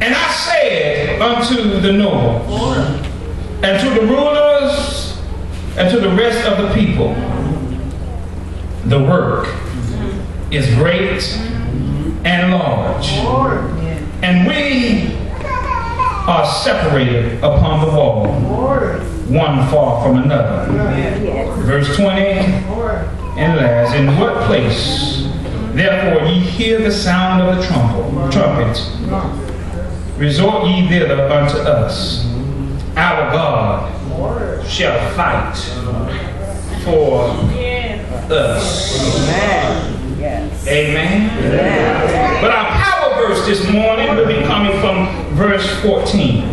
And I said unto the noble, and to the rulers, and to the rest of the people, the work is great and large, and we are separated upon the wall, one far from another. Verse 20 and last, in what place therefore ye hear the sound of the trumpet, resort ye thither unto us. Our God shall fight for us. Amen. But our power verse this morning will be coming from verse 14.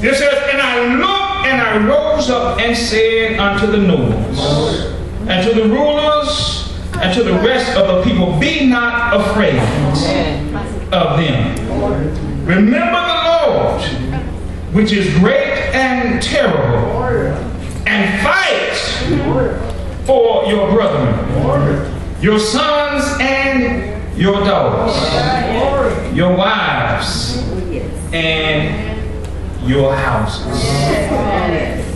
It says, and I looked and I rose up and said unto the nobles, and to the rulers, and to the rest of the people, be not afraid of them. Remember the Lord, which is great and terrible, and fight for your brethren, your sons and your daughters, your wives and your houses.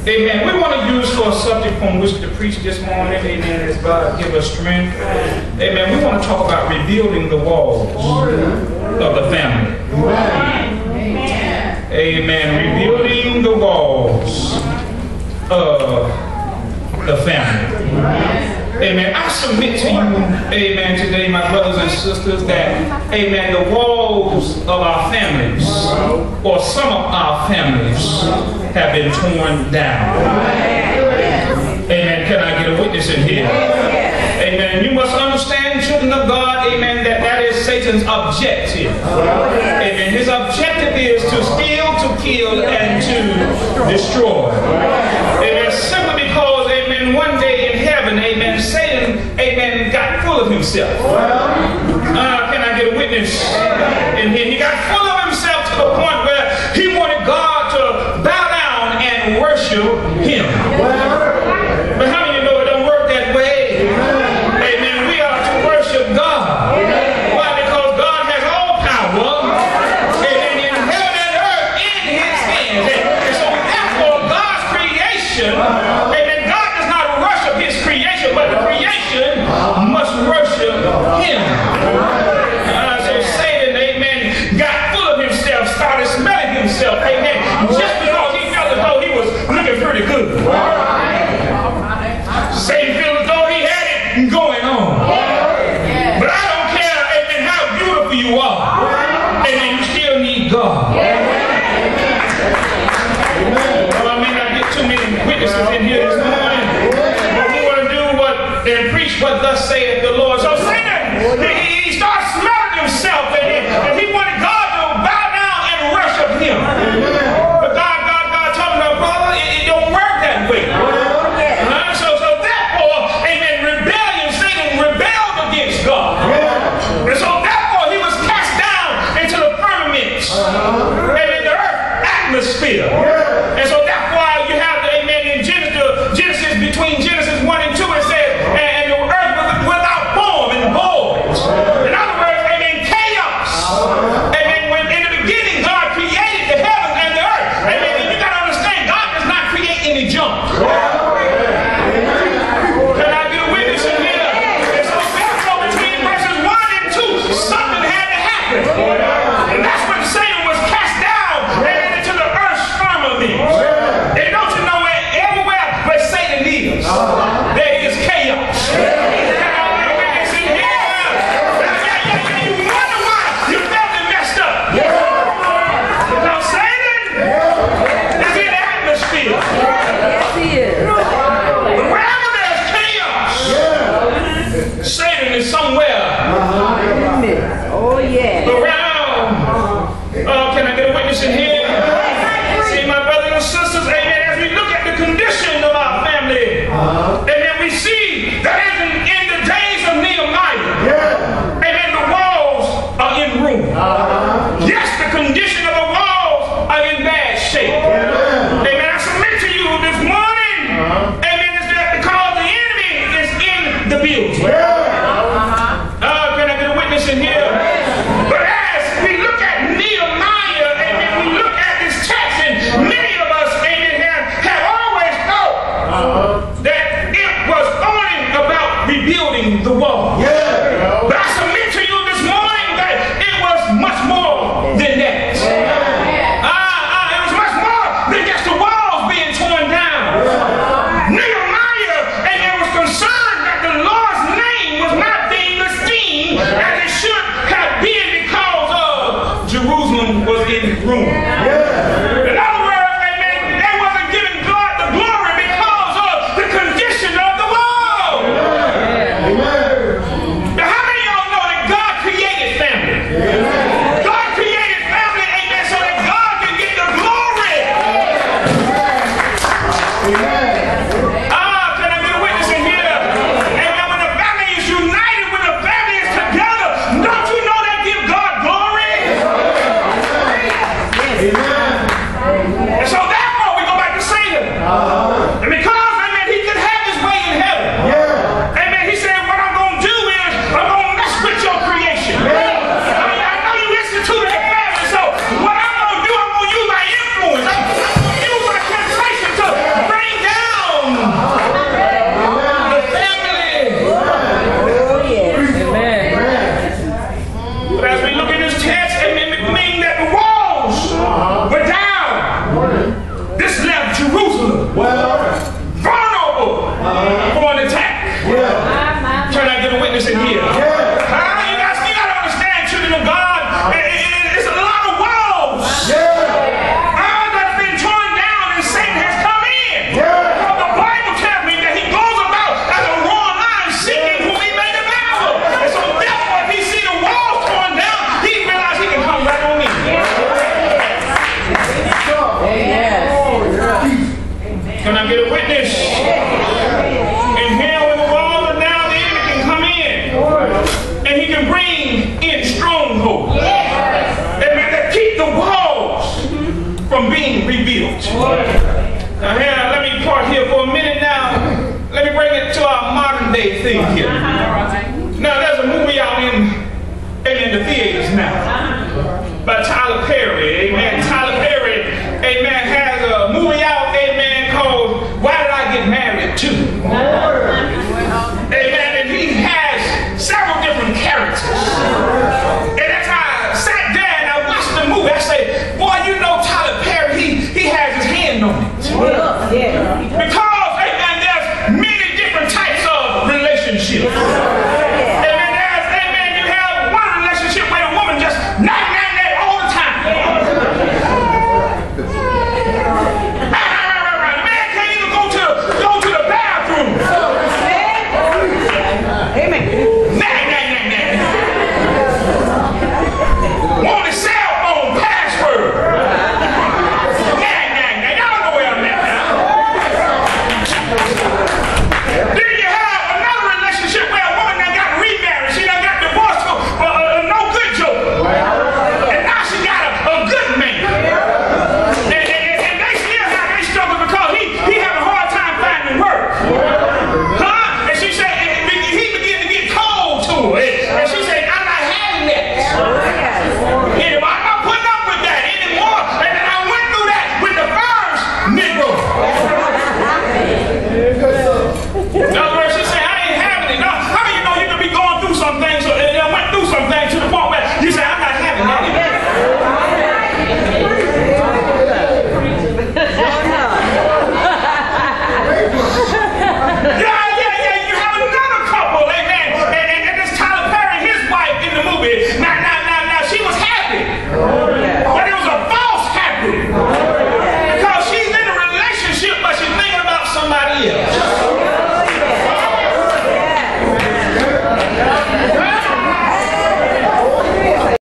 Amen. We want to use for a subject on which to preach this morning, amen, as God give us strength. Amen. We want to talk about rebuilding the walls of the family. Amen. Rebuilding the walls of the family. Amen. I submit to you, amen, today, my brothers and sisters, that, amen, the walls of our families, or some of our families, have been torn down. Amen. Can I get a witness in here? Amen. You must understand, children of God, amen, that is Satan's objective. Amen. His objective is to steal, to kill, and to destroy. Amen. Simply because, amen, one day in heaven, amen, Satan, amen, got full of himself. Can I get a witness in here? He got full of himself to the point where he wanted God to bow down and worship him. But how many of you know it don't work that way? Amen. We are to worship God. Why? Because God has all power, amen, in heaven and earth in his hands. And so therefore God's creation, amen, God does not worship his creation, but the creation must worship him. So Satan, amen, got full of himself, started smelling himself, amen, just because he felt as though he was looking pretty good. Satan felt as though he had it going on. But I don't care, amen, how beautiful you are, amen, you still need God. Well, I may not get too many witnesses in here this morning, but we want to do what and preach what thus saith the Lord. So Satan, he starts smelling himself, and he wanted God to bow down and worship him. But God told him, brother, it don't work that way. So therefore, amen, Satan rebelled against God. And so therefore he was cast down into the firmament, amen, the earth atmosphere. And so that's why you have the, amen, in Genesis, between Genesis 1 and 2, it says, and the earth was without form and void. kingdom was in ruin. In other words, amen, they wasn't giving God the glory because of the condition of the world. Now, how many of y'all know that God created family? God created family, amen, so that God can get the glory. Can I get a witness in here? Amen. When the family is united, when the family is together, don't you know that give God glory? And so therefore we go back to Satan. And because, amen, he could have his way in heaven. Amen. He said, what I'm going to do is I'm going to mess with your creation. I know you instituted a family, so what I'm going to do, I'm going to use my influence. I'm going to use my temptation to bring down the family. But as we look at this text, amen, it means that the walls were down. This left Jerusalem vulnerable for an attack. Can I get a witness in here? You guys got to understand, children of God, it's a lot of walls that's been torn down and Satan has come in. Because the Bible tells me that he goes about as a roaring lion seeking whom he may devour. And so therefore, if he see the walls torn down, he realizes he can come right on in. Can I get a witness? And here when the walls are down, the enemy can come in. And he can bring in strongholds. That keep the walls from being rebuilt. Now here